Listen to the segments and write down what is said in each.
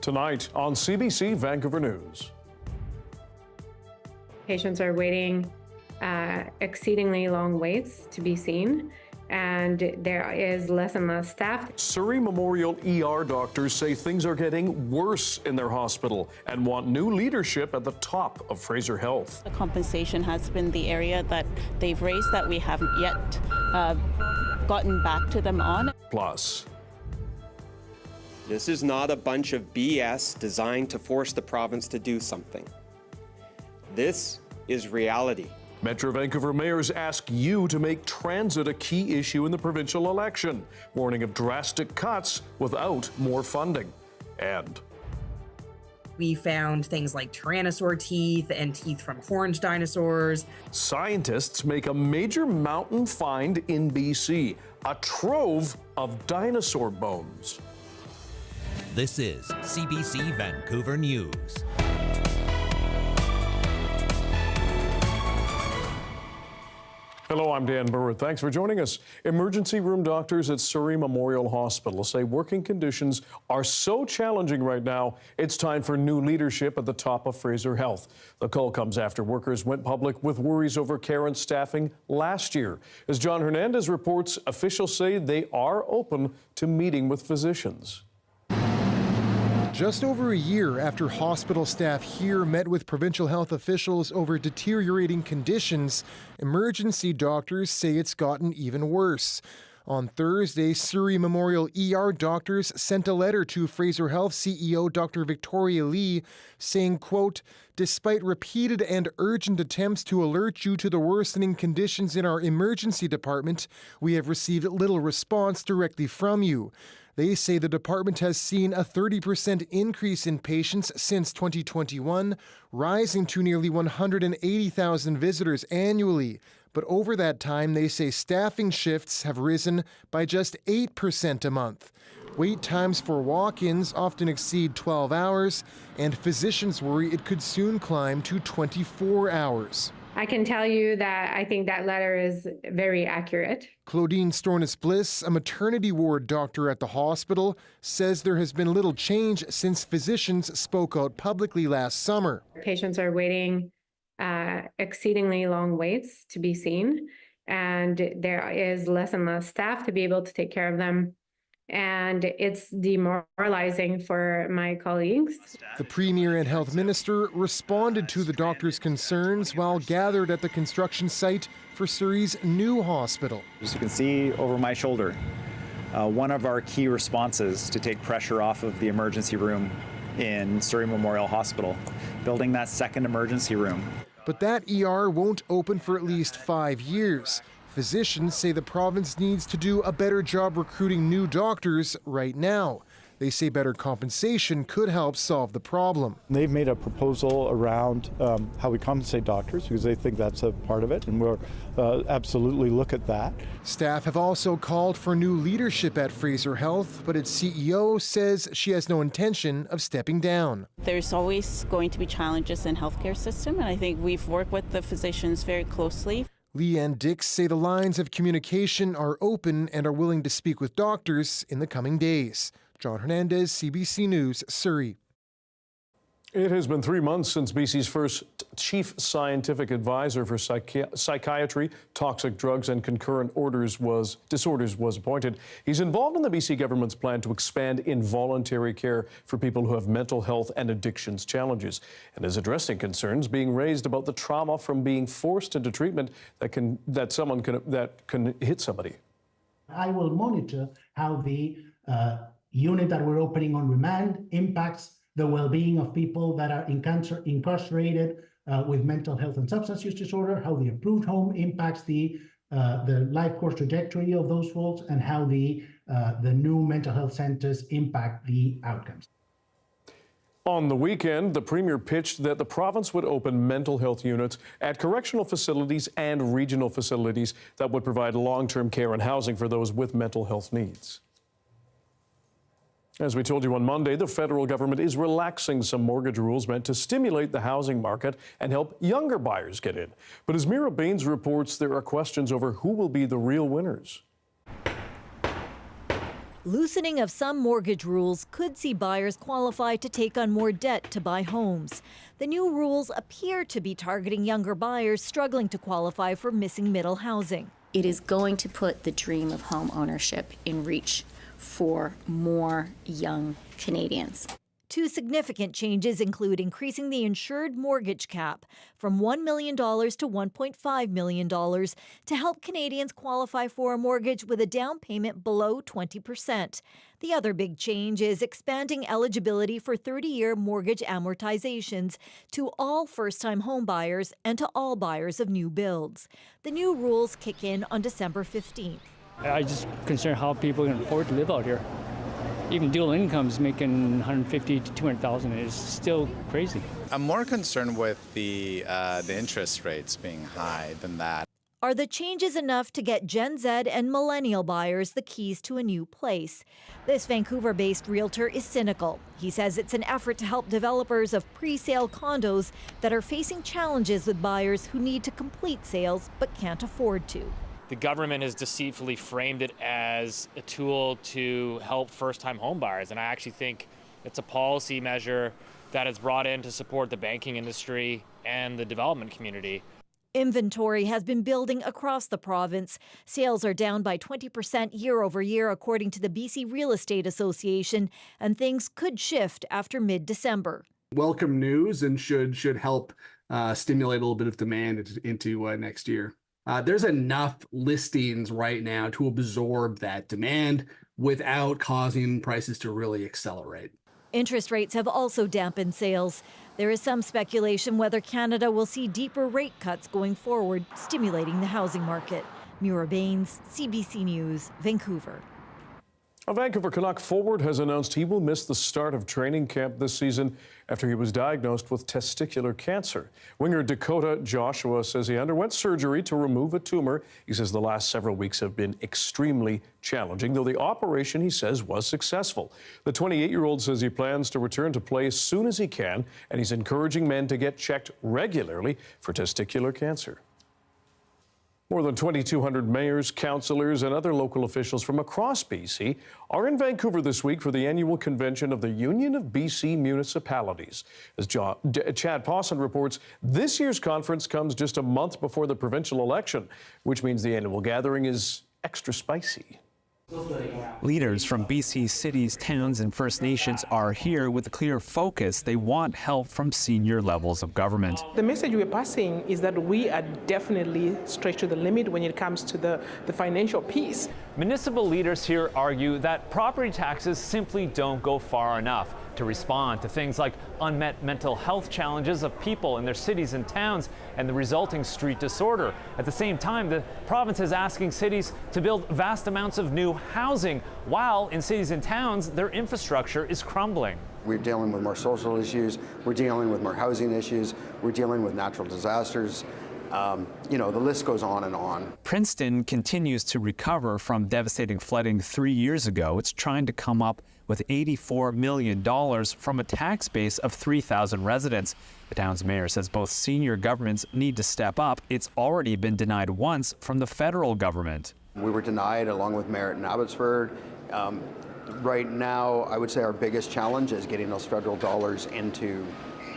Tonight on CBC Vancouver News. Patients are waiting exceedingly long waits to be seen, and there is less and less staff. Surrey Memorial ER doctors say things are getting worse in their hospital and want new leadership at the top of Fraser Health. The compensation has been the area that they've raised that we haven't yet gotten back to them on. Plus, this is not a bunch of BS designed to force the province to do something. This is reality. Metro Vancouver mayors ask you to make transit a key issue in the provincial election, warning of drastic cuts without more funding. And we found things like tyrannosaur teeth and teeth from horned dinosaurs. Scientists make a major mountain find in BC, a trove of dinosaur bones. This is CBC Vancouver News. Hello, I'm Dan Burritt. Thanks for joining us. Emergency room doctors at Surrey Memorial Hospital say working conditions are so challenging right now, it's time for new leadership at the top of Fraser Health. The call comes after workers went public with worries over care and staffing last year. As John Hernandez reports, officials say they are open to meeting with physicians. Just over a year after hospital staff here met with provincial health officials over deteriorating conditions, emergency doctors say it's gotten even worse. On Thursday, Surrey Memorial ER doctors sent a letter to Fraser Health CEO Dr. Victoria Lee saying, quote, "Despite repeated and urgent attempts to alert you to the worsening conditions in our emergency department, we have received little response directly from you. They say the department has seen a 30% increase in patients since 2021, rising to nearly 180,000 visitors annually. But over that time, they say staffing shifts have risen by just 8% a month. Wait times for walk-ins often exceed 12 hours, and physicians worry it could soon climb to 24 hours. I can tell you that I think that letter is very accurate. Claudine Stornis-Bliss, a maternity ward doctor at the hospital, says there has been little change since physicians spoke out publicly last summer. Patients are waiting exceedingly long waits to be seen, and there is less and less staff to be able to take care of them. And it's demoralizing for my colleagues. The Premier and Health Minister responded to the doctors' concerns while gathered at the construction site for Surrey's new hospital. As you can see over my shoulder, one of our key responses to take pressure off of the emergency room in Surrey Memorial Hospital, building that second emergency room. But that ER won't open for at least 5 years. Physicians say the province needs to do a better job recruiting new doctors right now. They say better compensation could help solve the problem. They've made a proposal around how we compensate doctors because they think that's a part of it, and we'll absolutely look at that. Staff have also called for new leadership at Fraser Health, but its CEO says she has no intention of stepping down. There's always going to be challenges in healthcare system, and I think we've worked with the physicians very closely. Leanne Dix say the lines of communication are open and are willing to speak with doctors in the coming days. John Hernandez, CBC News, Surrey. It has been 3 months since BC's first chief scientific advisor for psychiatry, toxic drugs, and concurrent disorders was appointed. He's involved in the BC government's plan to expand involuntary care for people who have mental health and addictions challenges, and is addressing concerns being raised about the trauma from being forced into treatment that can hit somebody. I will monitor how the unit that we're opening on remand impacts the well-being of people that are incarcerated with mental health and substance use disorder, how the approved home impacts the life course trajectory of those folks, and how the new mental health centers impact the outcomes. On the weekend, the Premier pitched that the province would open mental health units at correctional facilities and regional facilities that would provide long-term care and housing for those with mental health needs. As we told you on Monday, the federal government is relaxing some mortgage rules meant to stimulate the housing market and help younger buyers get in. But as Mira Baines reports, there are questions over who will be the real winners. Loosening of some mortgage rules could see buyers qualify to take on more debt to buy homes. The new rules appear to be targeting younger buyers struggling to qualify for missing middle housing. It is going to put the dream of home ownership in reach for more young Canadians. Two significant changes include increasing the insured mortgage cap from $1 million to $1.5 million to help Canadians qualify for a mortgage with a down payment below 20%. The other big change is expanding eligibility for 30-year mortgage amortizations to all first-time home buyers and to all buyers of new builds. The new rules kick in on December 15th. I just concerned how people can afford to live out here. Even dual incomes making $150,000 to $200,000 is still crazy. I'm more concerned with the interest rates being high than that. Are the changes enough to get Gen Z and millennial buyers the keys to a new place? This Vancouver-based realtor is cynical. He says it's an effort to help developers of pre-sale condos that are facing challenges with buyers who need to complete sales but can't afford to. The government has deceitfully framed it as a tool to help first-time homebuyers, and I actually think it's a policy measure that is brought in to support the banking industry and the development community. Inventory has been building across the province. Sales are down by 20% year over year, according to the BC Real Estate Association, and things could shift after mid-December. Welcome news and should help stimulate a little bit of demand into next year. There's enough listings right now to absorb that demand without causing prices to really accelerate. Interest rates have also dampened sales. There is some speculation whether Canada will see deeper rate cuts going forward, stimulating the housing market. Mura Baines, CBC News, Vancouver. A Vancouver Canuck forward has announced he will miss the start of training camp this season after he was diagnosed with testicular cancer. Winger Dakota Joshua says he underwent surgery to remove a tumor. He says the last several weeks have been extremely challenging, though the operation, he says, was successful. The 28-year-old says he plans to return to play as soon as he can, and he's encouraging men to get checked regularly for testicular cancer. More than 2,200 mayors, councillors, and other local officials from across BC are in Vancouver this week for the annual convention of the Union of BC Municipalities. As Chad Pawson reports, this year's conference comes just a month before the provincial election, which means the annual gathering is extra spicy. Leaders from BC's cities, towns, and First Nations are here with a clear focus. They want help from senior levels of government. The message we're passing is that we are definitely stretched to the limit when it comes to the financial piece. Municipal leaders here argue that property taxes simply don't go far enough to respond to things like unmet mental health challenges of people in their cities and towns and the resulting street disorder. At the same time, the province is asking cities to build vast amounts of new housing, while in cities and towns, their infrastructure is crumbling. We're dealing with more social issues, we're dealing with more housing issues, we're dealing with natural disasters. The list goes on and on. Princeton continues to recover from devastating flooding 3 years ago. It's trying to come up with $84 million from a tax base of 3,000 residents. The town's mayor says both senior governments need to step up. It's already been denied once from the federal government. We were denied along with Merritt and Abbotsford. Right now, I would say our biggest challenge is getting those federal dollars into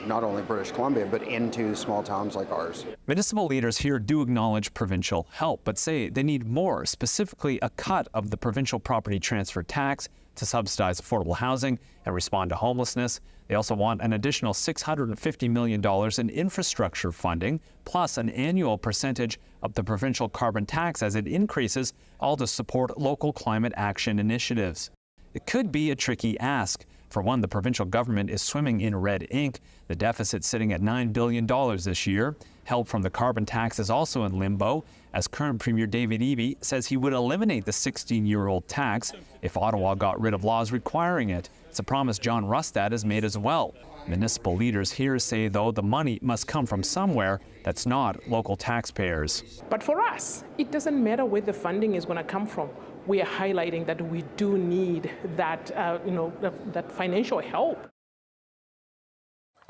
not only British Columbia, but into small towns like ours. Municipal leaders here do acknowledge provincial help, but say they need more, specifically a cut of the provincial property transfer tax to subsidize affordable housing and respond to homelessness. They also want an additional $650 million in infrastructure funding, plus an annual percentage of the provincial carbon tax as it increases, all to support local climate action initiatives. It could be a tricky ask. For one, the provincial government is swimming in red ink. The deficit sitting at $9 billion this year. Help from the carbon tax is also in limbo, as current Premier David Eby says he would eliminate the 16-year-old tax if Ottawa got rid of laws requiring it. It's a promise John Rustad has made as well. Municipal leaders here say, though, the money must come from somewhere that's not local taxpayers. But for us, it doesn't matter where the funding is going to come from. We are highlighting that we do need that, that financial help.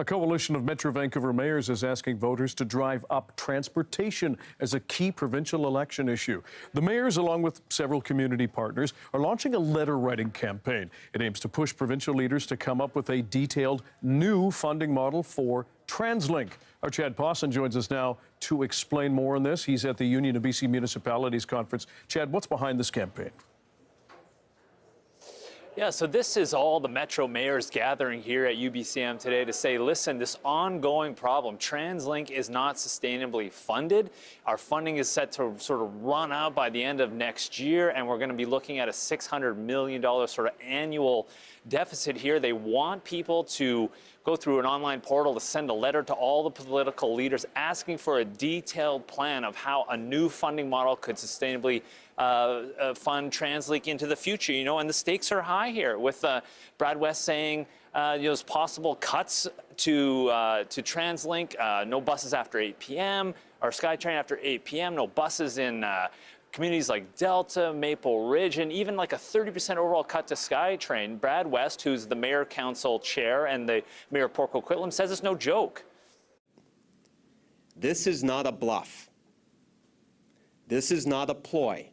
A coalition of Metro Vancouver mayors is asking voters to drive up transportation as a key provincial election issue. The mayors, along with several community partners, are launching a letter-writing campaign. It aims to push provincial leaders to come up with a detailed new funding model for TransLink. Our Chad Pawson joins us now to explain more on this. He's at the Union of BC Municipalities Conference. Chad, what's behind this campaign? Yeah, so this is all the Metro mayors gathering here at UBCM today to say, listen, this ongoing problem, TransLink is not sustainably funded. Our funding is set to sort of run out by the end of next year, and we're going to be looking at a $600 million sort of annual deficit here. They want people to go through an online portal to send a letter to all the political leaders asking for a detailed plan of how a new funding model could sustainably fund TransLink into the future, and the stakes are high here with Brad West saying, there's possible cuts to TransLink, no buses after 8 p.m., or SkyTrain after 8 p.m., no buses in communities like Delta, Maple Ridge, and even like a 30% overall cut to SkyTrain. Brad West, who's the Mayor Council Chair and the Mayor of Port Coquitlam, says it's no joke. This is not a bluff. This is not a ploy.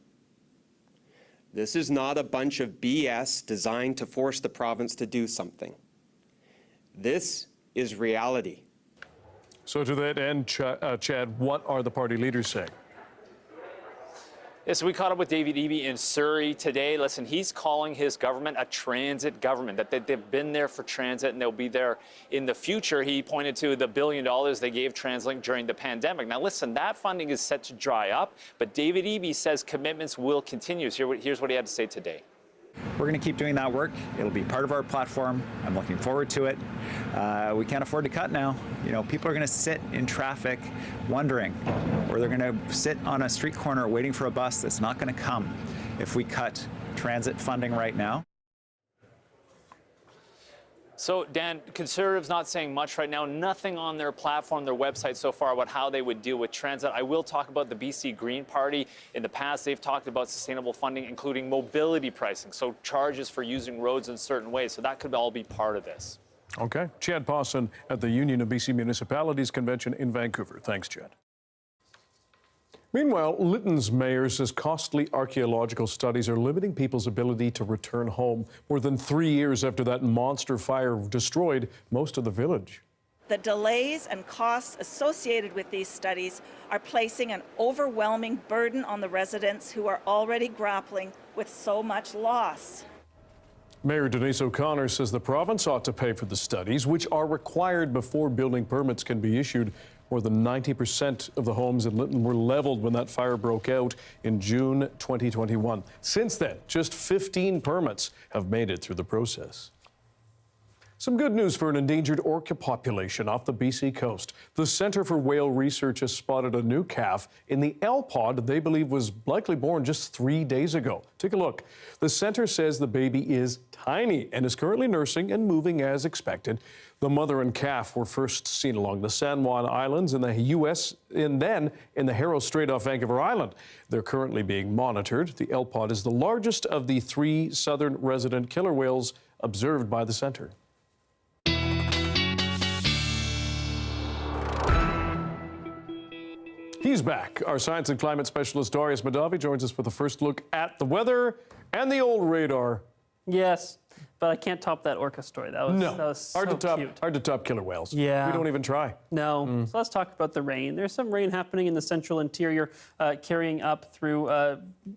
This is not a bunch of BS designed to force the province to do something. This is reality. So to that end, Chad, what are the party leaders saying? Yeah, so we caught up with David Eby in Surrey today. Listen, he's calling his government a transit government, that they've been there for transit and they'll be there in the future. He pointed to the $1 billion they gave TransLink during the pandemic. Now, listen, that funding is set to dry up, but David Eby says commitments will continue. So here's what he had to say today. We're going to keep doing that work. It'll be part of our platform. I'm looking forward to it. We can't afford to cut now. People are going to sit in traffic wondering, or they're going to sit on a street corner waiting for a bus that's not going to come if we cut transit funding right now. So, Dan, Conservatives not saying much right now, nothing on their platform, their website so far about how they would deal with transit. I will talk about the BC Green Party. In the past, they've talked about sustainable funding, including mobility pricing, so charges for using roads in certain ways. So that could all be part of this. Okay. Chad Pawson at the Union of BC Municipalities Convention in Vancouver. Thanks, Chad. Meanwhile, Lytton's mayor says costly archaeological studies are limiting people's ability to return home more than 3 years after that monster fire destroyed most of the village. The delays and costs associated with these studies are placing an overwhelming burden on the residents who are already grappling with so much loss. Mayor Denise O'Connor says the province ought to pay for the studies, which are required before building permits can be issued. More than 90% of the homes in Lytton were leveled when that fire broke out in June 2021. Since then, just 15 permits have made it through the process. Some good news for an endangered orca population off the BC coast. The Centre for Whale Research has spotted a new calf in the L pod they believe was likely born just 3 days ago. Take a look. The centre says the baby is tiny and is currently nursing and moving as expected. The mother and calf were first seen along the San Juan Islands in the U.S. and then in the Haro Strait off Vancouver Island. They're currently being monitored. The L pod is the largest of the 3 southern resident killer whales observed by the centre. He's back. Our science and climate specialist Darius Madavi joins us for the first look at the weather and the old radar. Yes, but I can't top that orca story. That was so cute. Hard to top killer whales. Yeah. We don't even try. No. So let's talk about the rain. There's some rain happening in the central interior, carrying up through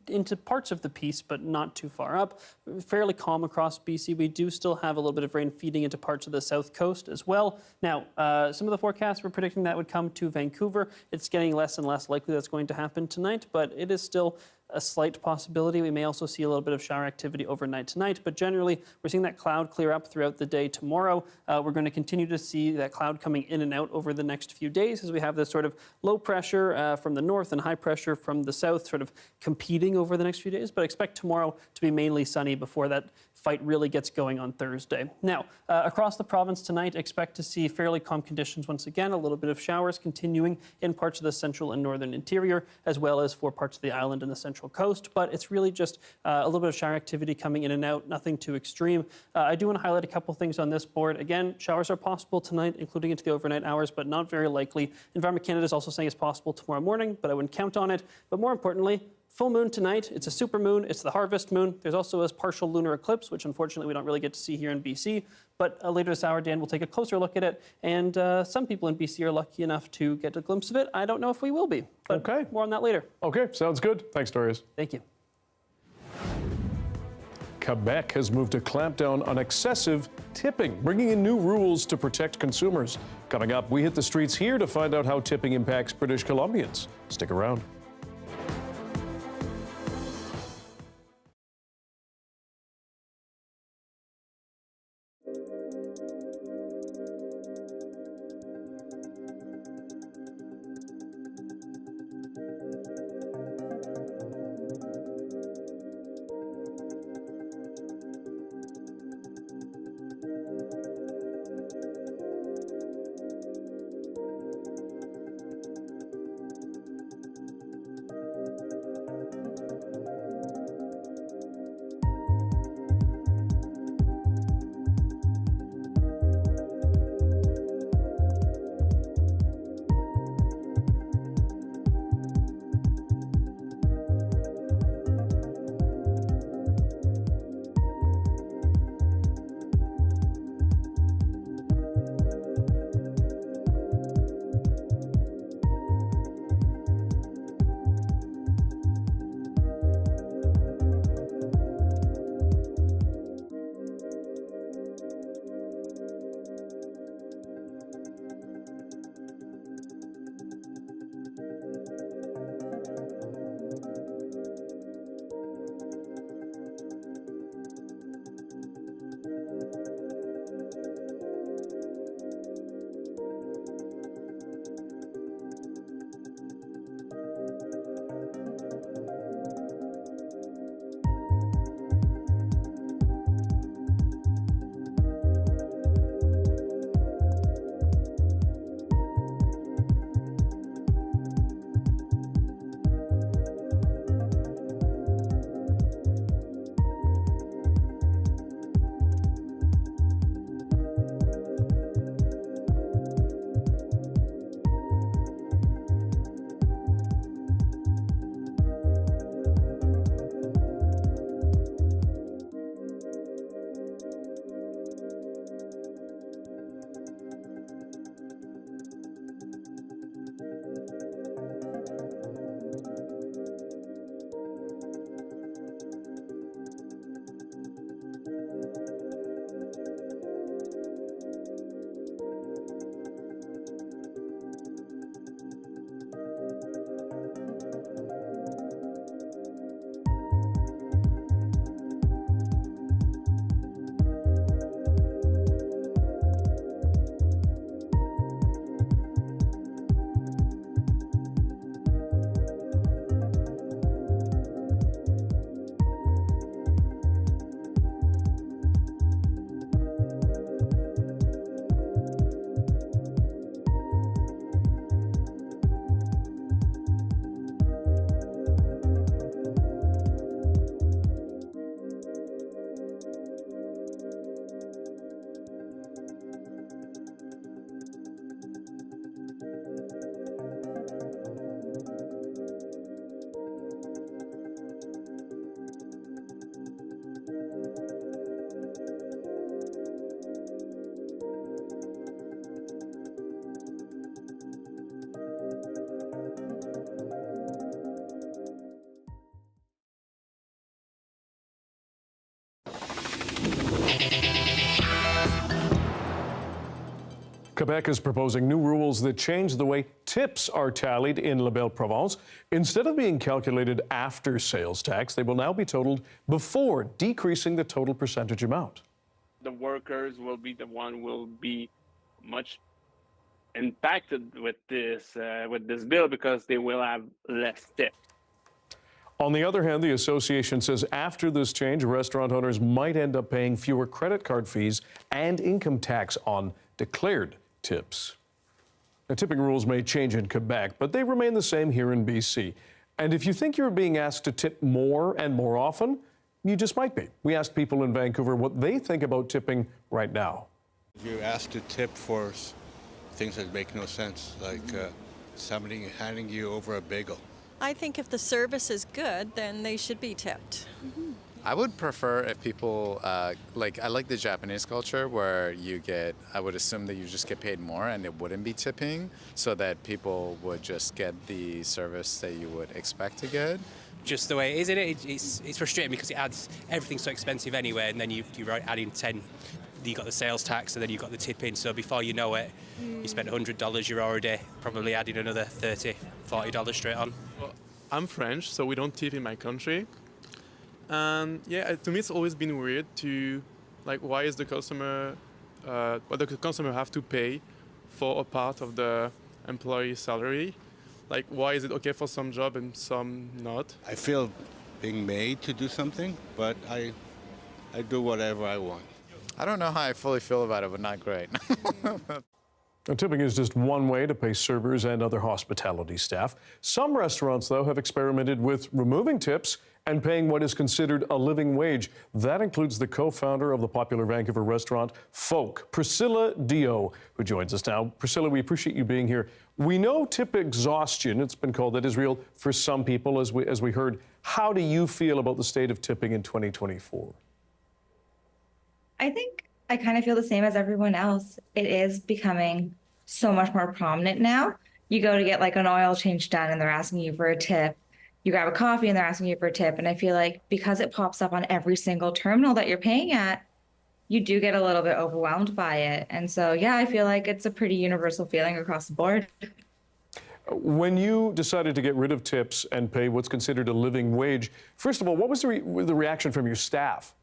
into parts of the piece, but not too far up. Fairly calm across BC. We do still have a little bit of rain feeding into parts of the south coast as well. Now, some of the forecasts were predicting that would come to Vancouver. It's getting less and less likely that's going to happen tonight, but it is still a slight possibility. We may also see a little bit of shower activity overnight tonight, but generally we're seeing that cloud clear up throughout the day tomorrow. We're going to continue to see that cloud coming in and out over the next few days as we have this sort of low pressure from the north and high pressure from the south sort of competing over the next few days, but expect tomorrow to be mainly sunny before that fight really gets going on Thursday. Now, across the province tonight, expect to see fairly calm conditions once again, a little bit of showers continuing in parts of the central and northern interior, as well as for parts of the island and the central coast, but it's really just a little bit of shower activity coming in and out, nothing too extreme. morning. I do want to highlight a couple things on this board. Again, showers are possible tonight, including into the overnight hours, but not very likely. Environment Canada is also saying it's possible tomorrow morning, but I wouldn't count on it. But more importantly, full moon tonight. It's a supermoon. It's the harvest moon. There's also a partial lunar eclipse, which unfortunately we don't really get to see here in BC. But later this hour, Dan will take a closer look at it. And some people in BC are lucky enough to get a glimpse of it. I don't know if we will be. But okay. More on that later. Okay, sounds good. Thanks, Darius. Thank you. Quebec has moved to clamp down on excessive tipping, bringing in new rules to protect consumers. Coming up, we hit the streets here to find out how tipping impacts British Columbians. Stick around. Quebec is proposing new rules that change the way tips are tallied in La Belle Province. Instead of being calculated after sales tax, they will now be totaled before, decreasing the total percentage amount. The workers will be the one will be much impacted with this bill because they will have less tips. On the other hand, the association says after this change, restaurant owners might end up paying fewer credit card fees and income tax on declared tips. Now, tipping rules may change in Quebec, but they remain the same here in BC. And if you think you're being asked to tip more and more often, you just might be. We asked people in Vancouver what they think about tipping right now. You're asked to tip for things that make no sense, like somebody handing you over a bagel. I think if the service is good, then they should be tipped. I would prefer if people, I like the Japanese culture where I would assume that you just get paid more and it wouldn't be tipping, so that people would just get the service that you would expect to get. Just the way it is, it's frustrating because it adds everything's so expensive anyway, and then you're adding 10. You got the sales tax, and then you've got the tipping. So before you know it, you spent $100. You're already probably adding another $30, $40 straight on. Well, I'm French, so we don't tip in my country. And yeah, to me, it's always been weird to, why is the customer, what does the customer have to pay for a part of the employee's salary? Why is it okay for some job and some not? I feel being made to do something, but I do whatever I want. I don't know how I fully feel about it, but not great. Now, tipping is just one way to pay servers and other hospitality staff. Some restaurants, though, have experimented with removing tips and paying what is considered a living wage. That includes the co-founder of the popular Vancouver restaurant Folk, Priscilla Dio, who joins us now. Priscilla, we appreciate you being here. We know tip exhaustion, it's been called, that is real for some people, as we heard. How do you feel about the state of tipping in 2024? I think I kind of feel the same as everyone else. It is becoming so much more prominent now. You go to get an oil change done and they're asking you for a tip. You grab a coffee and they're asking you for a tip. And I feel like because it pops up on every single terminal that you're paying at, you do get a little bit overwhelmed by it. And so, yeah, I feel like it's a pretty universal feeling across the board. When you decided to get rid of tips and pay what's considered a living wage, first of all, what was the reaction from your staff?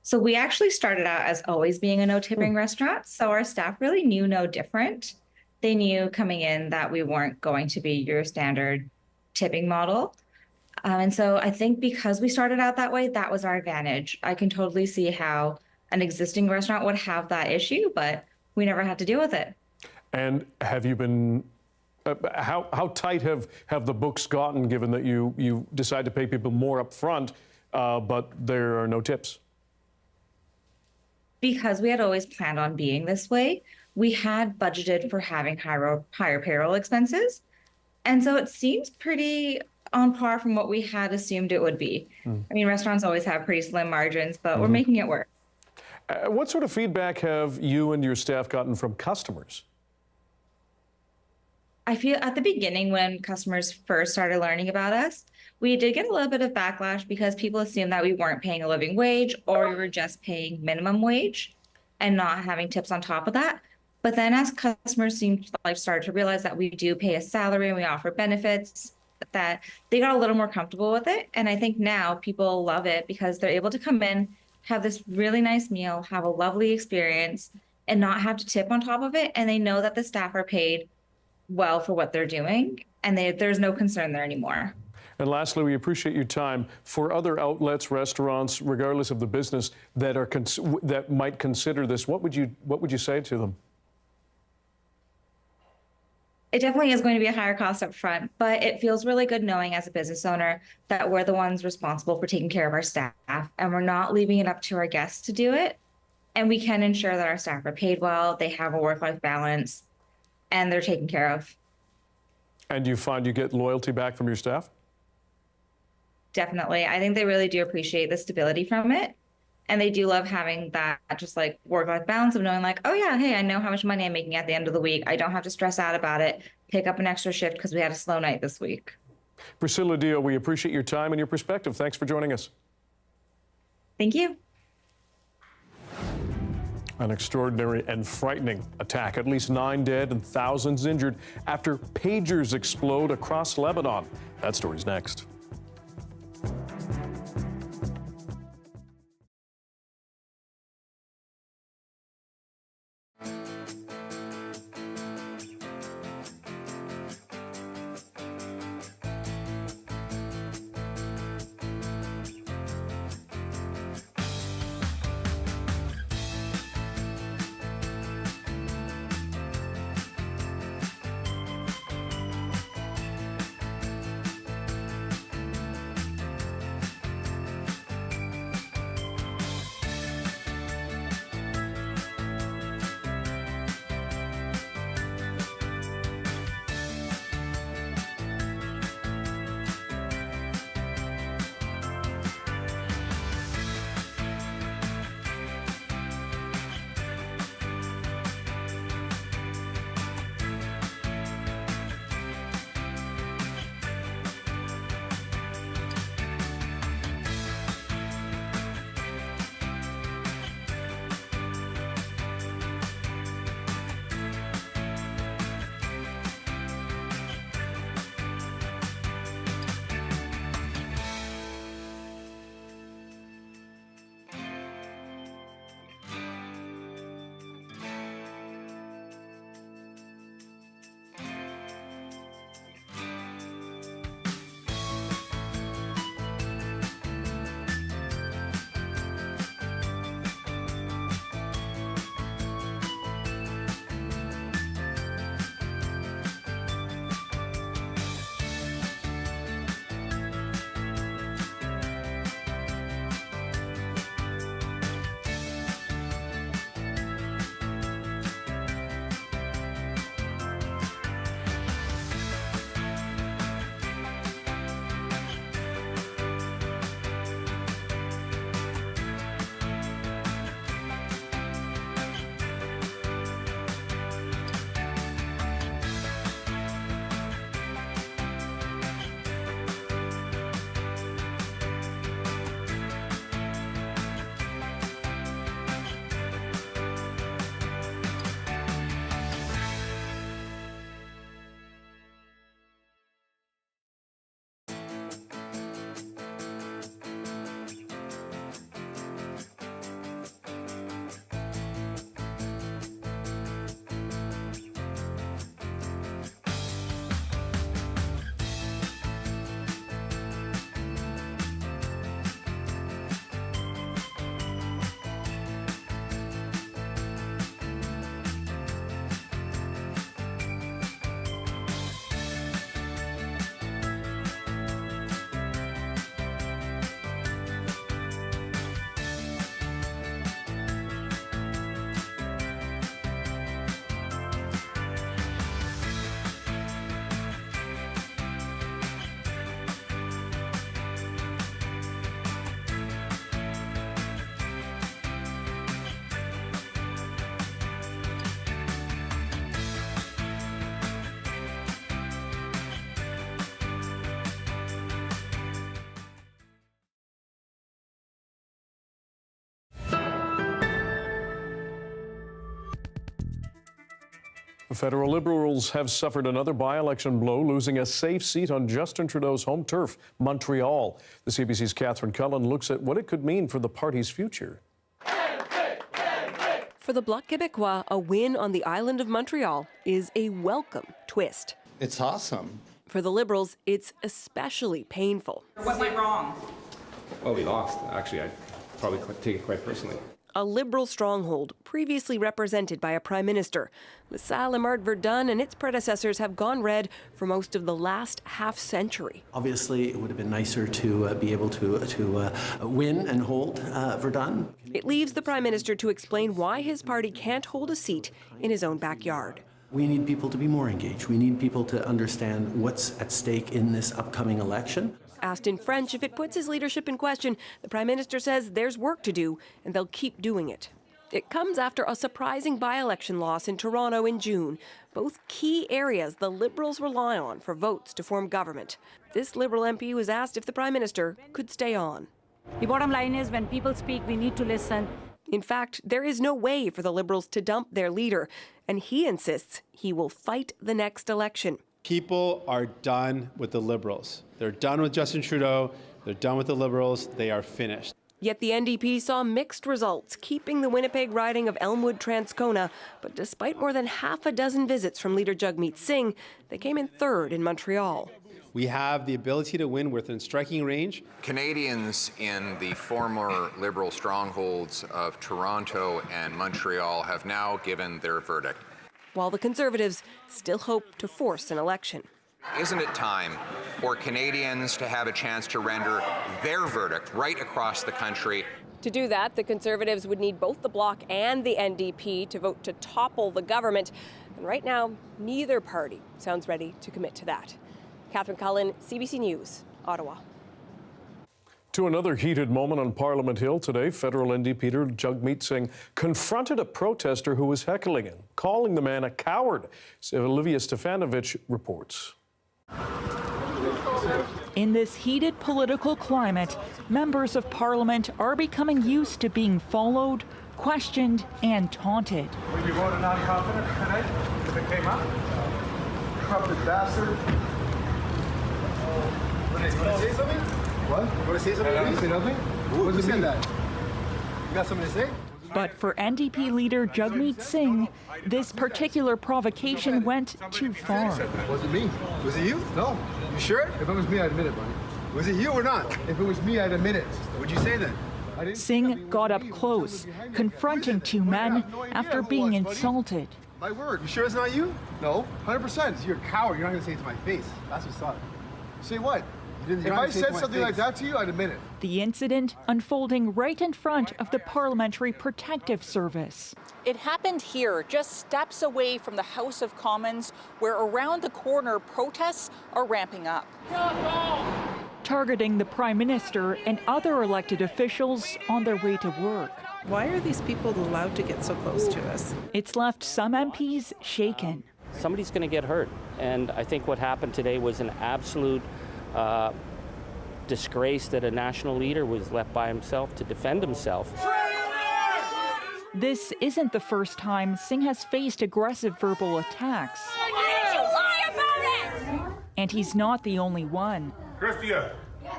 So we actually started out as always being a no tipping restaurant. So our staff really knew no different. They knew coming in that we weren't going to be your standard tipping model. And so I think because we started out that way, that was our advantage. I can totally see how an existing restaurant would have that issue, but we never had to deal with it. And have you been, how tight have the books gotten, given that you decide to pay people more up front, but there are no tips? Because we had always planned on being this way, we had budgeted for having higher payroll expenses. And so it seems pretty on par from what we had assumed it would be. I mean, restaurants always have pretty slim margins, but we're making it work. What sort of feedback have you and your staff gotten from customers? I feel at the beginning when customers first started learning about us, we did get a little bit of backlash because people assumed that we weren't paying a living wage or we were just paying minimum wage and not having tips on top of that. But then as customers started to realize that we do pay a salary and we offer benefits, that they got a little more comfortable with it. And I think now people love it because they're able to come in, have this really nice meal, have a lovely experience, and not have to tip on top of it. And they know that the staff are paid well for what they're doing, and there's no concern there anymore. And lastly, we appreciate your time. For other outlets, restaurants, regardless of the business that might consider this, what would you say to them? It definitely is going to be a higher cost up front, but it feels really good knowing as a business owner that we're the ones responsible for taking care of our staff, and we're not leaving it up to our guests to do it. And we can ensure that our staff are paid well, they have a work-life balance, and they're taken care of. And you find you get loyalty back from your staff? Definitely. I think they really do appreciate the stability from it. And they do love having that just work-life balance of knowing oh yeah, hey, I know how much money I'm making at the end of the week. I don't have to stress out about it, pick up an extra shift because we had a slow night this week. Priscilla Dio, we appreciate your time and your perspective. Thanks for joining us. Thank you. An extraordinary and frightening attack. At least 9 dead and thousands injured after pagers explode across Lebanon. That story's next. Federal Liberals have suffered another by-election blow, losing a safe seat on Justin Trudeau's home turf, Montreal. The CBC's Catherine Cullen looks at what it could mean for the party's future. For the Bloc Québécois, a win on the island of Montreal is a welcome twist. It's awesome. For the Liberals, it's especially painful. What went wrong? Well, we lost. Actually, I'd probably take it quite personally. A Liberal stronghold previously represented by a prime minister. La Salle, Lemard, Verdun and its predecessors have gone red for most of the last half-century. Obviously, it would have been nicer to be able to win and hold Verdun. It leaves the prime minister to explain why his party can't hold a seat in his own backyard. We need people to be more engaged. We need people to understand what's at stake in this upcoming election. Asked in French if it puts his leadership in question, the prime minister says there's work to do and they'll keep doing it. It comes after a surprising by-election loss in Toronto in June, both key areas the Liberals rely on for votes to form government. This Liberal MP was asked if the prime minister could stay on. The bottom line is when people speak, we need to listen. In fact, there is no way for the Liberals to dump their leader, and he insists he will fight the next election. People are done with the Liberals. They're done with Justin Trudeau. They're done with the Liberals. They are finished. Yet the NDP saw mixed results, keeping the Winnipeg riding of Elmwood-Transcona. But despite more than half a dozen visits from leader Jagmeet Singh, they came in third in Montreal. We have the ability to win within striking range. Canadians in the former Liberal strongholds of Toronto and Montreal have now given their verdict. While the Conservatives still hope to force an election. Isn't it time for Canadians to have a chance to render their verdict right across the country? To do that, the Conservatives would need both the Bloc and the NDP to vote to topple the government. And right now, neither party sounds ready to commit to that. Catherine Cullen, CBC News, Ottawa. To another heated moment on Parliament Hill today, federal NDP leader Jagmeet Singh confronted a protester who was heckling him, calling the man a coward. Olivia Stefanovich reports. In this heated political climate, members of Parliament are becoming used to being followed, questioned, and taunted. Would you vote a non-confidence tonight if it came up? Corrupted bastard. Want to say something? What? Want to say something? I say nothing? What does it mean that? You got something to say? But for NDP leader Jagmeet Singh, this particular provocation went too far. Was it me? Was it you? No. You sure? If it was me, I'd admit it, buddy. Was it you or not? If it was me, I'd admit it. What'd you say then? Singh got up close, confronting two men after being insulted. My word, you sure it's not you? No, 100%. You're a coward. You're not going to say it to my face. That's what's up. Say what? If I said something like that to you, I'd admit it. The incident unfolding right in front of the Parliamentary Protective Service. It happened here, just steps away from the House of Commons, where around the corner protests are ramping up. Targeting the Prime Minister and other elected officials on their way to work. Why are these people allowed to get so close to us? It's left some MPs shaken. Somebody's going to get hurt, and I think what happened today was an absolute disgrace that a national leader was left by himself to defend himself. This isn't the first time Singh has faced aggressive verbal attacks. Why did you lie about it? And he's not the only one. Christia, yes.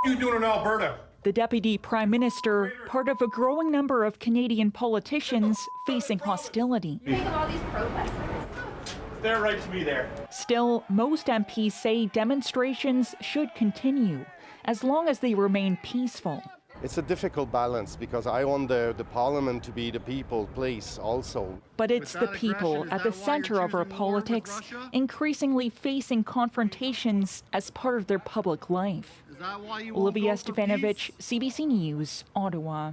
You doing in Alberta? The Deputy Prime Minister, part of a growing number of Canadian politicians facing hostility. Think of all these protesters. They're right to be there. Still, most MPs say demonstrations should continue, as long as they remain peaceful. It's a difficult balance because I want the parliament to be the people place also. But it's the people at the center of our politics, increasingly facing confrontations as part of their public life. Olivia Stefanovich, CBC News, Ottawa.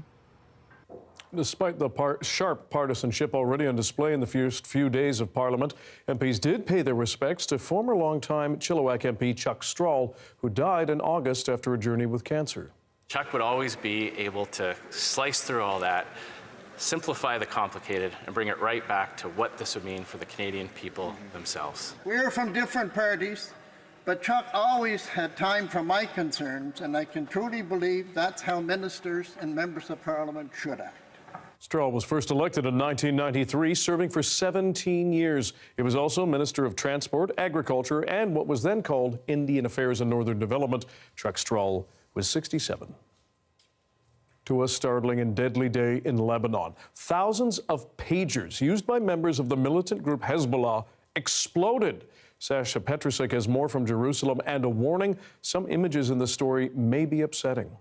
Despite the sharp partisanship already on display in the first few days of Parliament, MPs did pay their respects to former longtime Chilliwack MP Chuck Strahl, who died in August after a journey with cancer. Chuck would always be able to slice through all that, simplify the complicated, and bring it right back to what this would mean for the Canadian people themselves. We're from different parties, but Chuck always had time for my concerns, and I can truly believe that's how ministers and members of Parliament should act. Strahl was first elected in 1993, serving for 17 years. He was also Minister of Transport, Agriculture, and what was then called Indian Affairs and Northern Development. Chuck Strahl was 67. To a startling and deadly day in Lebanon. Thousands of pagers used by members of the militant group Hezbollah exploded. Sasha Petrusek has more from Jerusalem and a warning. Some images in the story may be upsetting.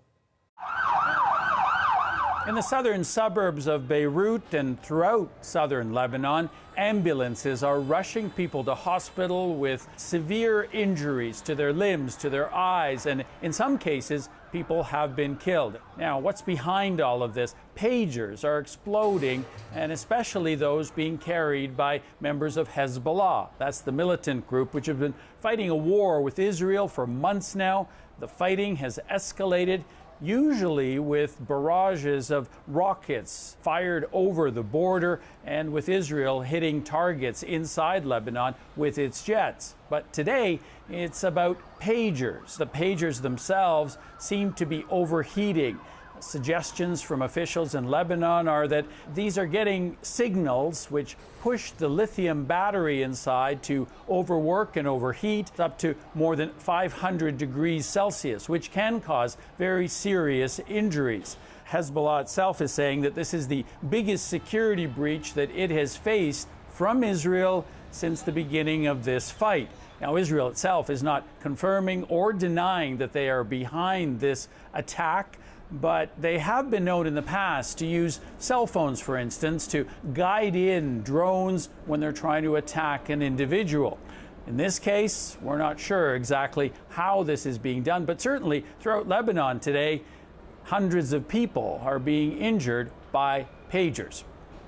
In the southern suburbs of Beirut and throughout southern Lebanon, ambulances are rushing people to hospital with severe injuries to their limbs, to their eyes, and in some cases, people have been killed. Now, what's behind all of this? Pagers are exploding, and especially those being carried by members of Hezbollah. That's the militant group which have been fighting a war with Israel for months now. The fighting has escalated, usually with barrages of rockets fired over the border and with Israel hitting targets inside Lebanon with its jets. But today, it's about pagers. The pagers themselves seem to be overheating. Suggestions from officials in Lebanon are that these are getting signals which push the lithium battery inside to overwork and overheat up to more than 500 degrees Celsius, which can cause very serious injuries. Hezbollah itself is saying that this is the biggest security breach that it has faced from Israel since the beginning of this fight. Now, Israel itself is not confirming or denying that they are behind this attack, but they have been known in the past to use cell phones, for instance, to guide in drones when they're trying to attack an individual. In this case, we're not sure exactly how this is being done, but certainly throughout Lebanon today, hundreds of people are being injured by pagers.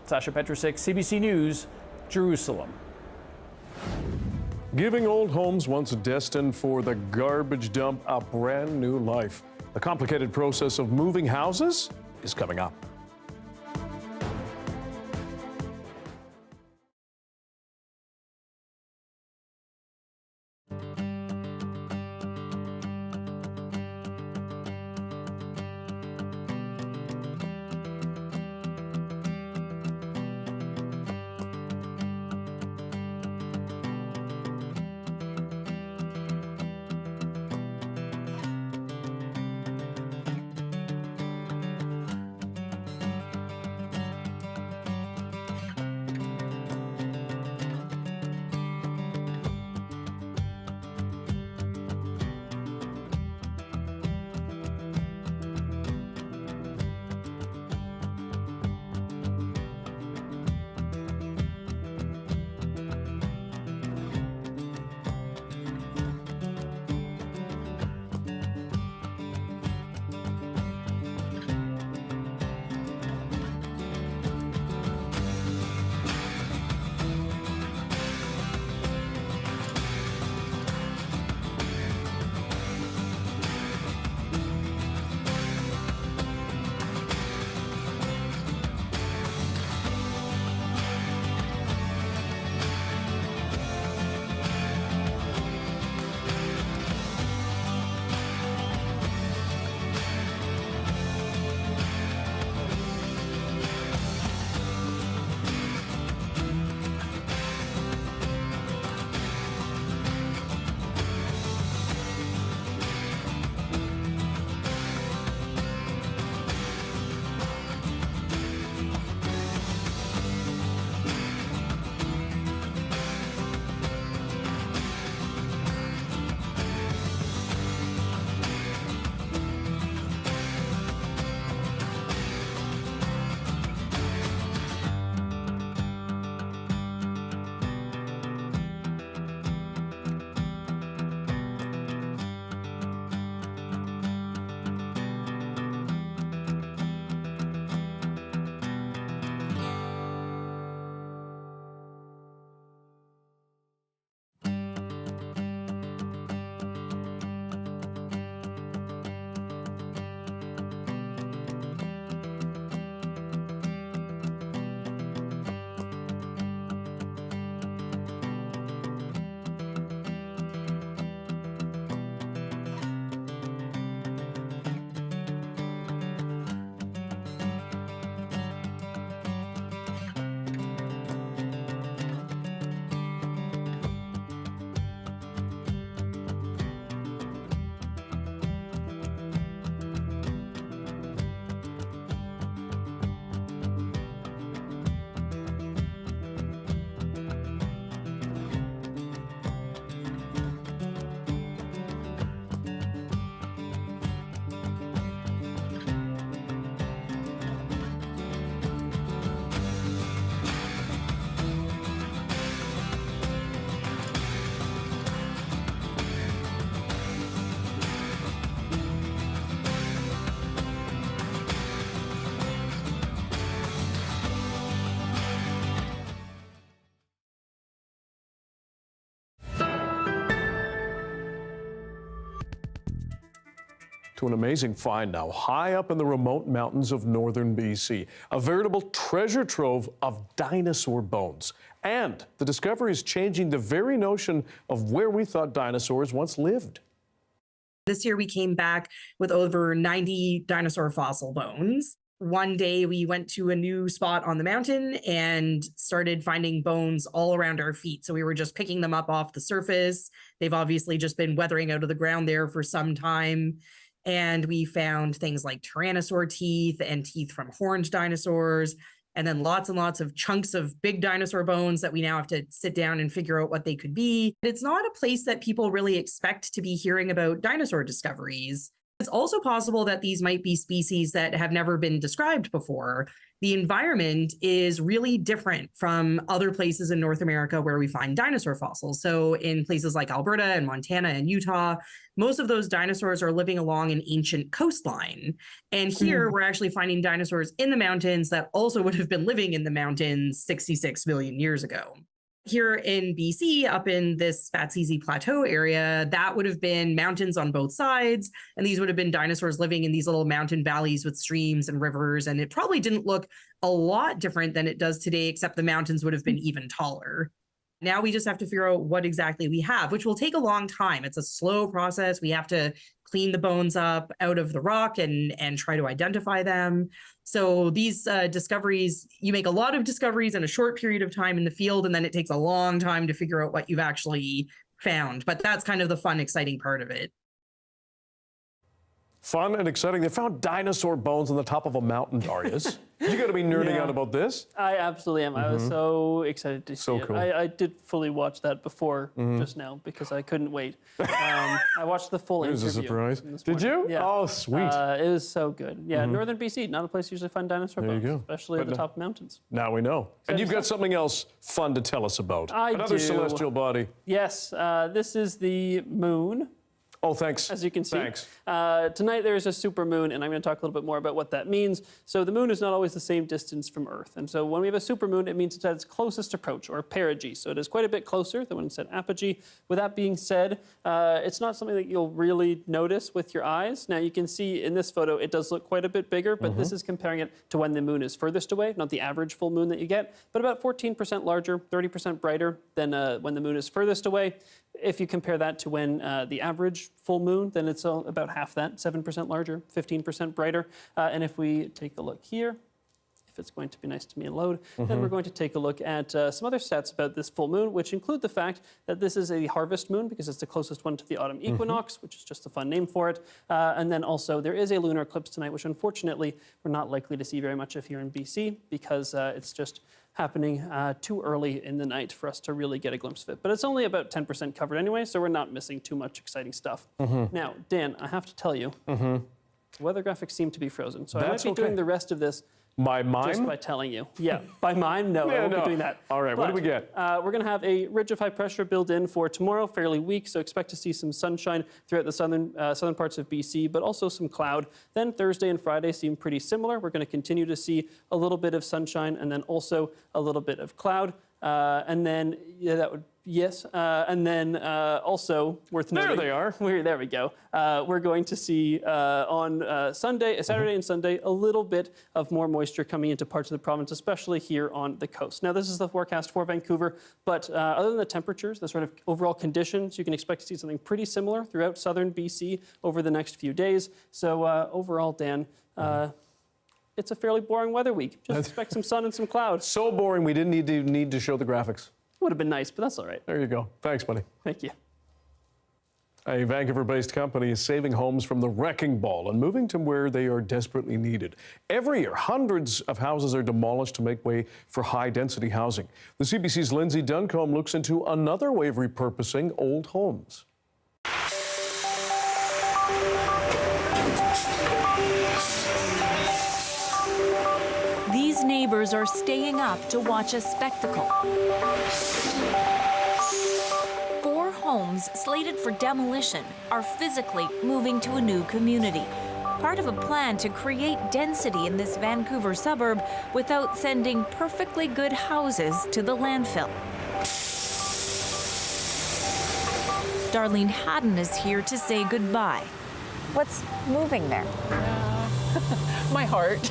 Sasha Petrusek, CBC News, Jerusalem. Giving old homes once destined for the garbage dump a brand new life. The complicated process of moving houses is coming up. To an amazing find now, high up in the remote mountains of northern BC. A veritable treasure trove of dinosaur bones. And the discovery is changing the very notion of where we thought dinosaurs once lived. This year we came back with over 90 dinosaur fossil bones. One day we went to a new spot on the mountain and started finding bones all around our feet. So we were just picking them up off the surface. They've obviously just been weathering out of the ground there for some time. And we found things like tyrannosaur teeth and teeth from horned dinosaurs, and then lots and lots of chunks of big dinosaur bones that we now have to sit down and figure out what they could be. It's not a place that people really expect to be hearing about dinosaur discoveries. It's also possible that these might be species that have never been described before. The environment is really different from other places in North America where we find dinosaur fossils. So in places like Alberta and Montana and Utah, most of those dinosaurs are living along an ancient coastline. And here we're actually finding dinosaurs in the mountains that also would have been living in the mountains 66 million years ago. Here in BC, up in this Spatsizi Plateau area, that would have been mountains on both sides. And these would have been dinosaurs living in these little mountain valleys with streams and rivers. And it probably didn't look a lot different than it does today, except the mountains would have been even taller. Now we just have to figure out what exactly we have, which will take a long time. It's a slow process. We have to clean the bones up out of the rock and try to identify them. So these discoveries, you make a lot of discoveries in a short period of time in the field, and then it takes a long time to figure out what you've actually found. But that's kind of the fun, exciting part of it. Fun and exciting. They found dinosaur bones on the top of a mountain, Darius. You got to be nerding out about this. I absolutely am. I was so excited to see it. Cool. I did fully watch that before just now because I couldn't wait. I watched the full interview. It was a surprise. Did you? Yeah. Oh, sweet. It was so good. Yeah, northern BC, not a place you usually find dinosaur bones, especially at the top mountains. Now we know. And you've got something else fun to tell us about. Another celestial body. Yes, this is the moon. Oh, thanks. As you can see. Thanks. Tonight there is a supermoon, and I'm going to talk a little bit more about what that means. So the moon is not always the same distance from Earth. And so when we have a supermoon, it means it's at its closest approach, or perigee. So it is quite a bit closer than when it's at apogee. With that being said, it's not something that you'll really notice with your eyes. Now you can see in this photo, it does look quite a bit bigger, but this is comparing it to when the moon is furthest away, not the average full moon that you get, but about 14% larger, 30% brighter than when the moon is furthest away. If you compare that to when the average full moon, then it's about half that, 7% larger, 15% brighter. And if we take a look here, if it's going to be nice to me and load, then we're going to take a look at some other stats about this full moon, which include the fact that this is a harvest moon because it's the closest one to the autumn equinox, which is just a fun name for it. And then also there is a lunar eclipse tonight, which unfortunately we're not likely to see very much of here in BC because it's just happening too early in the night for us to really get a glimpse of it. But it's only about 10% covered anyway, so we're not missing too much exciting stuff. Now, Dan, I have to tell you, weather graphics seem to be frozen, so I might be doing the rest of this by mime? Just by telling you. Yeah, by mime, no, I won't be doing that. All right, what do we get? We're going to have a ridge of high pressure built in for tomorrow, fairly weak, so expect to see some sunshine throughout the southern parts of BC, but also some cloud. Then Thursday and Friday seem pretty similar. We're going to continue to see a little bit of sunshine and then also a little bit of cloud. And then, that would, and then also worth noting. There they are. There we go. We're going to see on Saturday and Sunday, a little bit of more moisture coming into parts of the province, especially here on the coast. Now, this is the forecast for Vancouver, but other than the temperatures, the sort of overall conditions, you can expect to see something pretty similar throughout southern BC over the next few days. So overall, Dan, it's a fairly boring weather week. Just expect some sun and some clouds. So boring, we didn't need to show the graphics. Would have been nice, but that's all right. There you go. Thanks, buddy. Thank you. A Vancouver-based company is saving homes from the wrecking ball and moving to where they are desperately needed. Every year, hundreds of houses are demolished to make way for high-density housing. The CBC's Lindsay Duncombe looks into another way of repurposing old homes. These neighbors are staying up to watch a spectacle. 4 homes slated for demolition are physically moving to a new community, part of a plan to create density in this Vancouver suburb without sending perfectly good houses to the landfill. Darlene Haddon is here to say goodbye. What's moving there? My heart.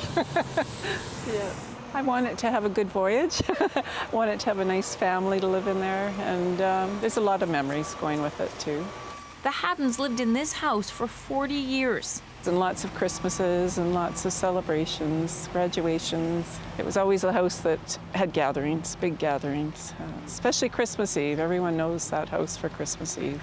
Yeah. I want it to have a good voyage. I want it to have a nice family to live in there, and there's a lot of memories going with it too. The Haddons lived in this house for 40 years. And lots of Christmases and lots of celebrations, graduations. It was always a house that had gatherings, big gatherings, especially Christmas Eve. Everyone knows that house for Christmas Eve.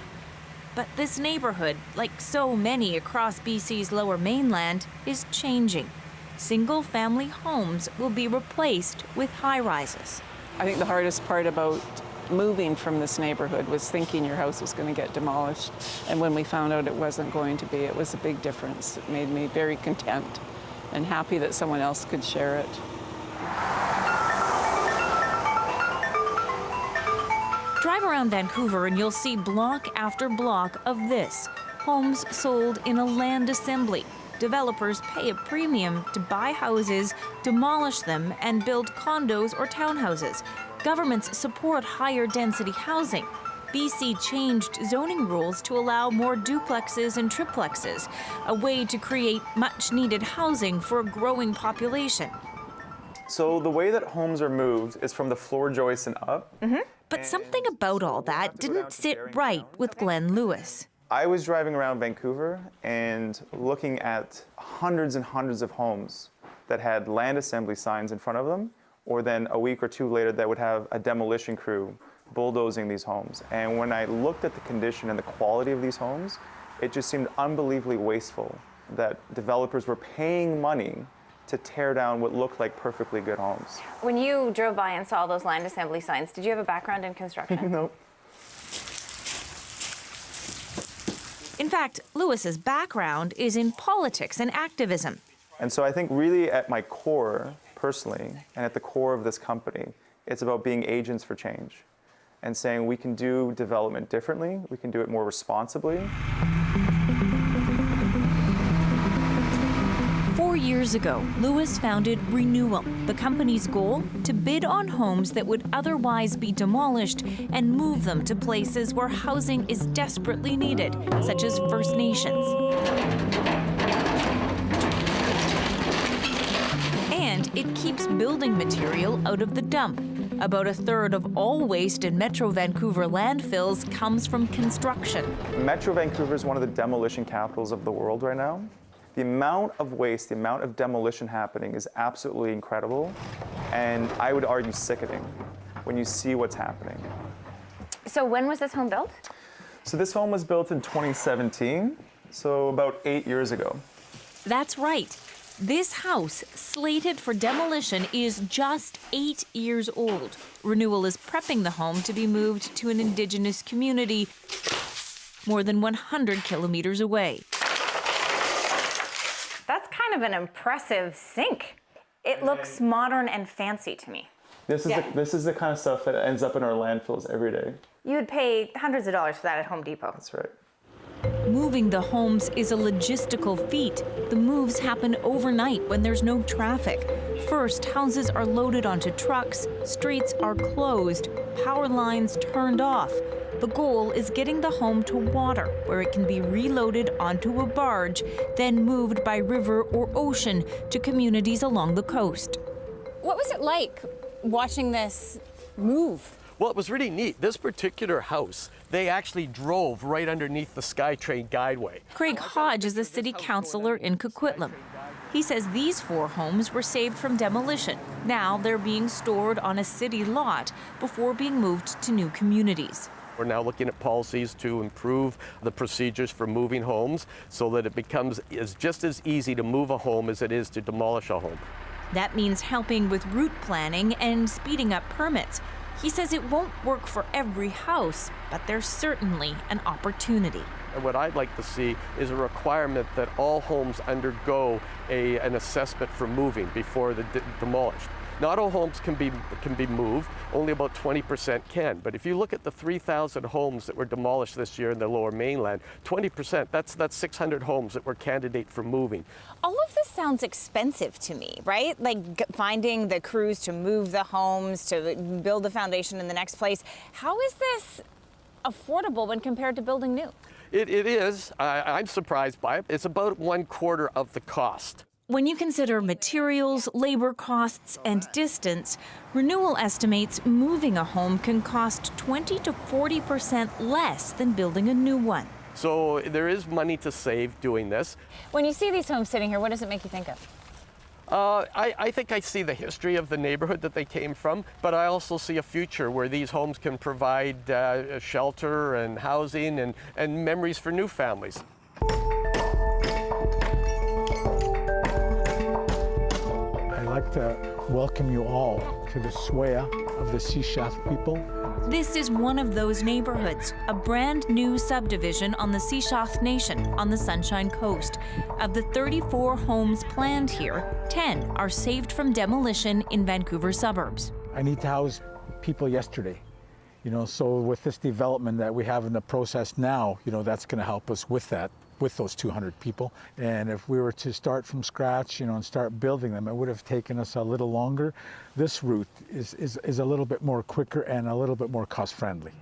But this neighborhood, like so many across BC's Lower Mainland, is changing. Single-family homes will be replaced with high-rises. I think the hardest part about moving from this neighborhood was thinking your house was going to get demolished. And when we found out it wasn't going to be, it was a big difference. It made me very content and happy that someone else could share it. Drive around Vancouver and you'll see block after block of this. Homes sold in a land assembly. Developers pay a premium to buy houses, demolish them, and build condos or townhouses. Governments support higher density housing. BC changed zoning rules to allow more duplexes and triplexes, a way to create much needed housing for a growing population. So the way that homes are moved is from the floor joists and up. But something about all that didn't sit right with Glenn Lewis. I was driving around Vancouver and looking at hundreds and hundreds of homes that had land assembly signs in front of them, or then a week or two later that would have a demolition crew bulldozing these homes. And when I looked at the condition and the quality of these homes, it just seemed unbelievably wasteful that developers were paying money to tear down what looked like perfectly good homes. When you drove by and saw those land assembly signs, did you have a background in construction? Nope. In fact, Lewis's background is in politics and activism. And so I think really at my core, personally, and at the core of this company, it's about being agents for change and saying we can do development differently, we can do it more responsibly. 4 years ago, Lewis founded Renewal, the company's goal to bid on homes that would otherwise be demolished and move them to places where housing is desperately needed, such as First Nations. And it keeps building material out of the dump. About a third of all waste in Metro Vancouver landfills comes from construction. Metro Vancouver is one of the demolition capitals of the world right now. The amount of waste, the amount of demolition happening is absolutely incredible, and I would argue sickening when you see what's happening. So when was this home built? So this home was built in 2017, so about 8 years ago. That's right. This house, slated for demolition, is just 8 years old. Renewal is prepping the home to be moved to an Indigenous community more than 100 kilometers away. That's kind of an impressive sink. It looks modern and fancy to me. This is the kind of stuff that ends up in our landfills every day. You would pay hundreds of dollars for that at Home Depot. That's right. Moving the homes is a logistical feat. The moves happen overnight when there's no traffic. First, houses are loaded onto trucks, streets are closed, power lines turned off. The goal is getting the home to water, where it can be reloaded onto a barge, then moved by river or ocean to communities along the coast. What was it like watching this move? Well, it was really neat. This particular house, they actually drove right underneath the SkyTrain guideway. Craig Hodge is the city councillor in Coquitlam. He says these 4 homes were saved from demolition. Now they're being stored on a city lot before being moved to new communities. We're now looking at policies to improve the procedures for moving homes so that it becomes just as easy to move a home as it is to demolish a home. That means helping with route planning and speeding up permits. He says it won't work for every house, but there's certainly an opportunity. And what I'd like to see is a requirement that all homes undergo an assessment for moving before they're demolished. Not all homes can be moved, only about 20% can. But if you look at the 3,000 homes that were demolished this year in the Lower Mainland, 20%, that's 600 homes that were candidate for moving. All of this sounds expensive to me, right? Like finding the crews to move the homes, to build the foundation in the next place. How is this affordable when compared to building new? It is. I'm surprised by it. It's about 1/4 of the cost. When you consider materials, labor costs, and distance, Renewal estimates moving a home can cost 20 to 40% less than building a new one. So there is money to save doing this. When you see these homes sitting here, what does it make you think of? I think I see the history of the neighborhood that they came from, but I also see a future where these homes can provide shelter and housing and memories for new families. I'd like to welcome you all to the Swaya of the Seashaf people. This is one of those neighborhoods, a brand new subdivision on the Seashaf Nation on the Sunshine Coast. Of the 34 homes planned here, 10 are saved from demolition in Vancouver suburbs. I need to house people yesterday. So with this development that we have in the process now, that's going to help us with that, with those 200 people. And if we were to start from scratch, and start building them, it would have taken us a little longer. This route is a little bit more quicker and a little bit more cost-friendly.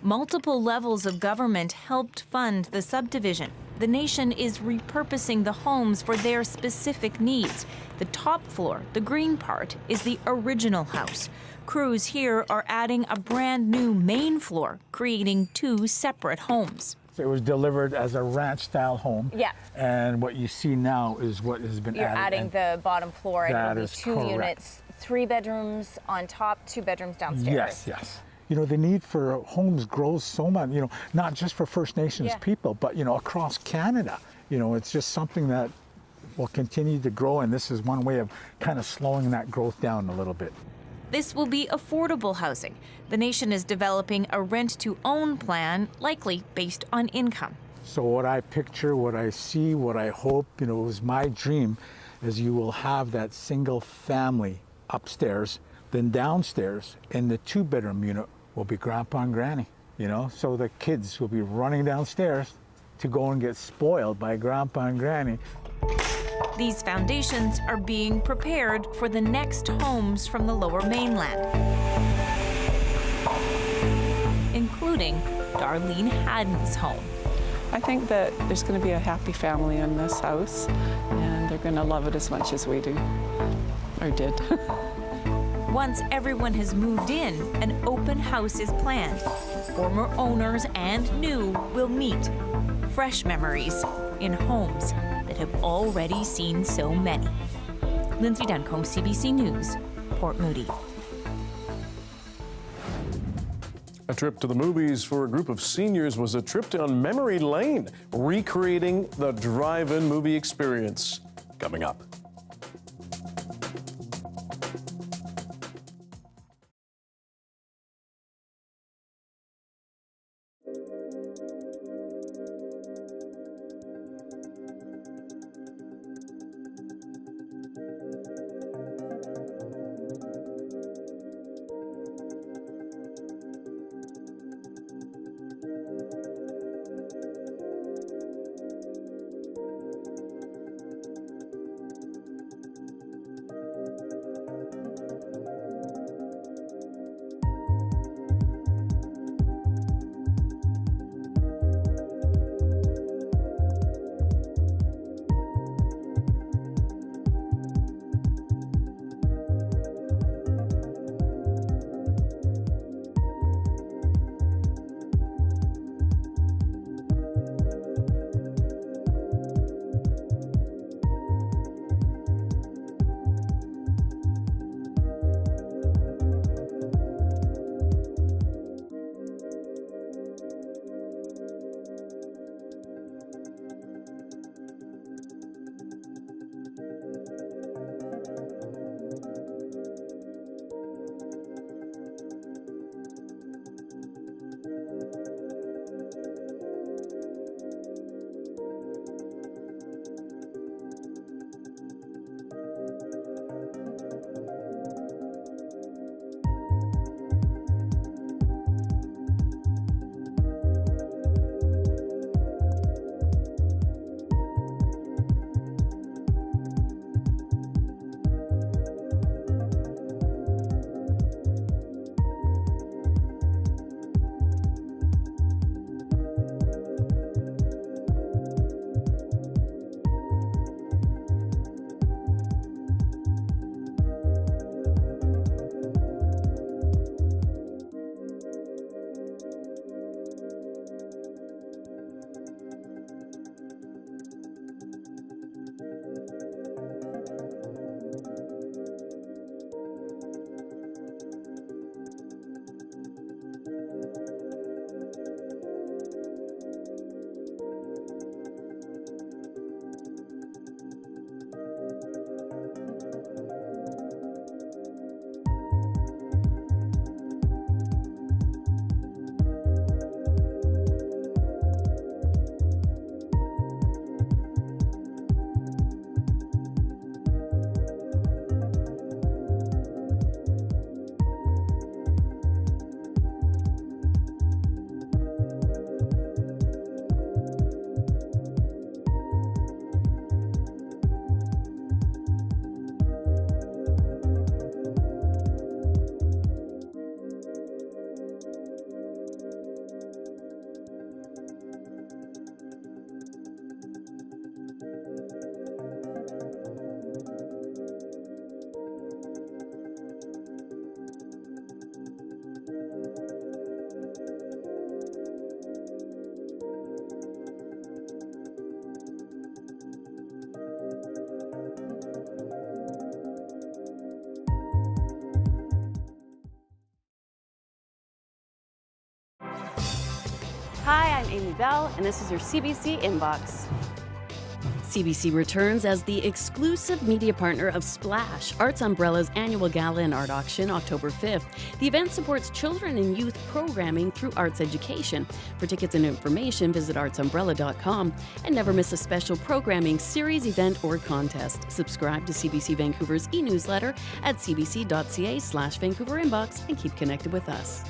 Multiple levels of government helped fund the subdivision. The nation is repurposing the homes for their specific needs. The top floor, the green part, is the original house. Crews here are adding a brand new main floor, creating 2 separate homes. It was delivered as a ranch-style home. Yeah. And what you see now is what has been You're added. adding the bottom floor, and it'll be is 2 correct. units, 3 bedrooms on top, 2 bedrooms downstairs. Yes. The need for homes grows so much, not just for First Nations people, but, across Canada. It's just something that will continue to grow, and this is one way of kind of slowing that growth down a little bit. This will be affordable housing. The nation is developing a rent-to-own plan, likely based on income. So what I picture, what I see, what I hope, it was my dream, is you will have that single family upstairs, then downstairs in the 2-bedroom unit will be Grandpa and Granny, so the kids will be running downstairs to go and get spoiled by Grandpa and Granny. These foundations are being prepared for the next homes from the Lower Mainland, including Darlene Haddon's home. I think that there's going to be a happy family in this house, and they're going to love it as much as we do, or did. Once everyone has moved in, an open house is planned. Former owners and new will meet. Fresh memories in homes that have already seen so many. Lindsay Duncombe, CBC News, Port Moody. A trip to the movies for a group of seniors was a trip down memory lane, recreating the drive-in movie experience. Coming up. Hi, I'm Amy Bell, and this is your CBC Inbox. CBC returns as the exclusive media partner of Splash, Arts Umbrella's annual gala and art auction, October 5th. The event supports children and youth programming through arts education. For tickets and information, visit artsumbrella.com and never miss a special programming series, event, or contest. Subscribe to CBC Vancouver's e-newsletter at cbc.ca/Vancouver Inbox and keep connected with us.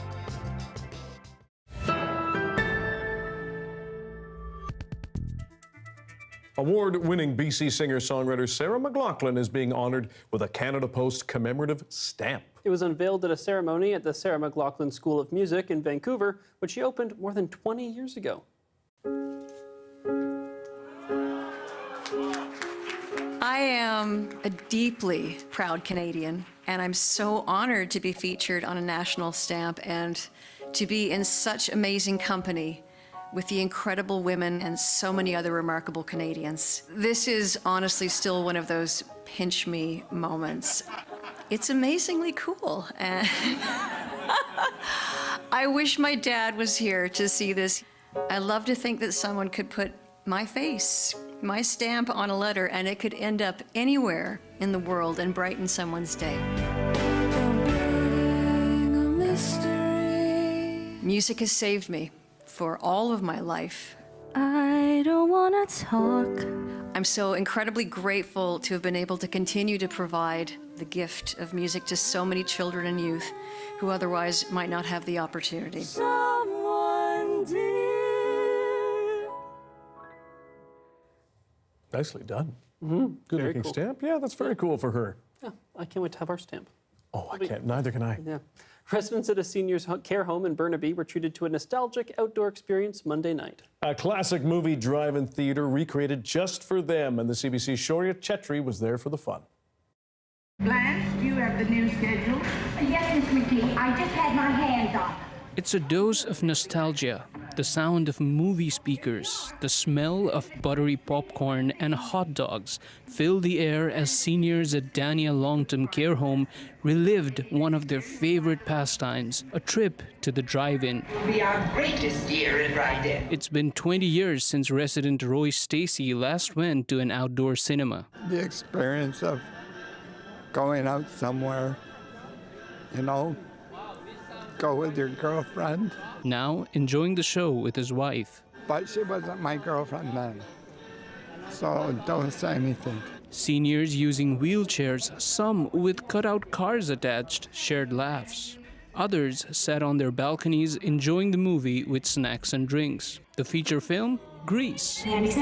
Award-winning BC singer-songwriter Sarah McLachlan is being honored with a Canada Post commemorative stamp. It was unveiled at a ceremony at the Sarah McLachlan School of Music in Vancouver, which she opened more than 20 years ago. I am a deeply proud Canadian, and I'm so honored to be featured on a national stamp and to be in such amazing company with the incredible women and so many other remarkable Canadians. This is honestly still one of those pinch me moments. It's amazingly cool. And I wish my dad was here to see this. I love to think that someone could put my face, my stamp on a letter, and it could end up anywhere in the world and brighten someone's day. Music has saved me for all of my life. I don't wanna talk. I'm so incredibly grateful to have been able to continue to provide the gift of music to so many children and youth who otherwise might not have the opportunity. Someone dear. Nicely done. Mm-hmm. Good Very looking cool. stamp. Yeah, that's very cool for her. Yeah, I can't wait to have our stamp. Oh, I can't. Neither can I. Yeah. Residents at a seniors' care home in Burnaby were treated to a nostalgic outdoor experience Monday night. A classic movie drive-in theater recreated just for them, and the CBC's Shoria Chetri was there for the fun. Blanche, do you have the new schedule? Yes, Miss McGee. I just had my hands on it. It's a dose of nostalgia, the sound of movie speakers, the smell of buttery popcorn and hot dogs fill the air as seniors at Dania Long-Term Care Home relived one of their favorite pastimes, a trip to the drive-in. It'll be our greatest year in Ryden. It's been 20 years since resident Roy Stacy last went to an outdoor cinema. The experience of going out somewhere, you know, go with your girlfriend. Now enjoying the show with his wife. But she wasn't my girlfriend then, so don't say anything. Seniors using wheelchairs, some with cutout cars attached, shared laughs. Others sat on their balconies enjoying the movie with snacks and drinks. The feature film, Grease. I've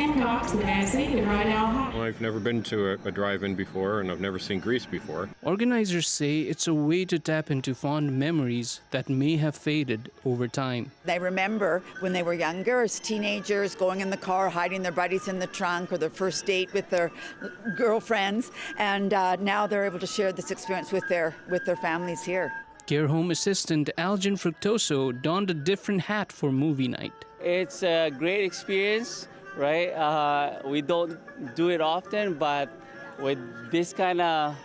never been to a drive-in before, and I've never seen Grease before. Organizers say it's a way to tap into fond memories that may have faded over time. They remember when they were younger, as teenagers, going in the car, hiding their buddies in the trunk, or their first date with their girlfriends, and now they're able to share this experience with their families here. Care home assistant Algin Fructoso donned a different hat for movie night. It's a great experience, right? We don't do it often, but with this kind of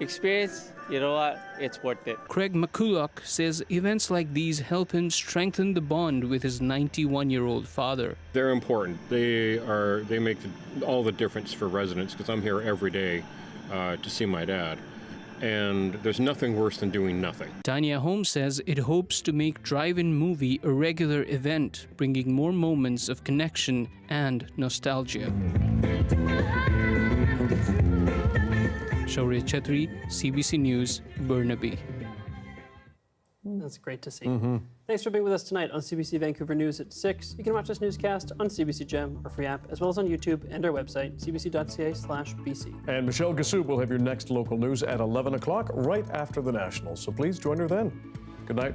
experience, you know what? It's worth it. Craig McCulloch says events like these help him strengthen the bond with his 91-year-old father. They're important. They make all the difference for residents, because I'm here every day to see my dad. And there's nothing worse than doing nothing. Tanya Holmes says it hopes to make drive-in movie a regular event, bringing more moments of connection and nostalgia. Shoria Chetri, CBC News, Burnaby. That's great to see. Thanks for being with us tonight on CBC Vancouver News at 6. You can watch this newscast on CBC Gem, our free app, as well as on YouTube and our website, cbc.ca/BC. And Michelle Gassoub will have your next local news at 11 o'clock, right after the Nationals. So please join her then. Good night.